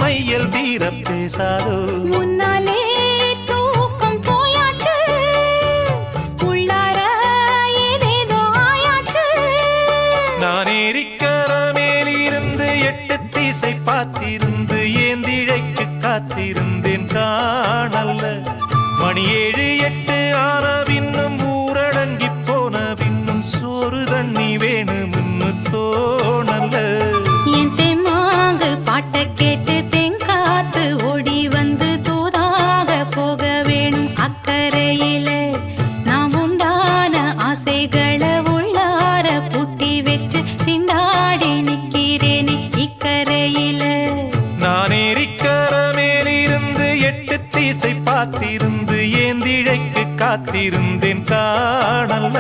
மையல் தீர பேசாதோ முன்னாலே தூக்கம் போயாச்சு உள்ளார ஏதேதோ ஆயாச்சு நான் ஏரிக்கர மேலிருந்து 8 திசை பார்த்திருந்து ஏந்திழைக்கு காத்திருந்தேன் காணல்ல மணி 7 8 ஆன பின்னும் ஊரடங்கி போன பின்னும் சோறு தண்ணி வேணும்னு தோணல்ல என் தெம்மாங்கு பாட்டை கேட்டு தெங்காத்து ஓடி வந்து தூதாக போக வேணும் அக்கறையில நாம் உண்டான ஆசைகளை உள்ளார பூட்டி வச்சு திண்டாடி நிக்கிறேனே இக்கரையில நான் ஏரிக்கர மேலிருந்து 8 திசை பார்த்திருந்து ஏந்திழைக்கு காத்திருந்தேன் காணல்ல